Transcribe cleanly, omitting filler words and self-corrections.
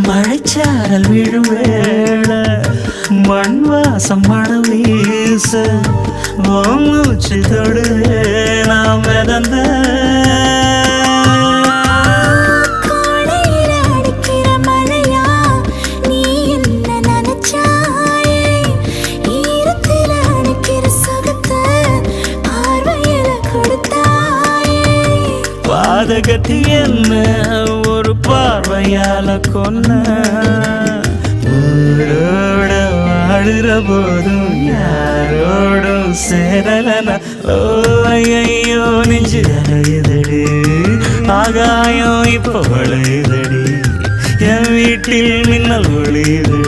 மழைச்சாரல் விழும் வேளை மண் வாசம் மணம் வீச மூச்சு தொடுவே நாம் மிதந்த பாதகத்தி என்ன ஒரு பார்வையால கொன்ன ஊரோட வாழுற போதும் யாரோடும் சேரலன ஐயோ நெஞ்சு அலையுதடி ஆகாயம் இப்ப வளையுதடி என் வீட்டில் மின்னல் ஒளியுதடி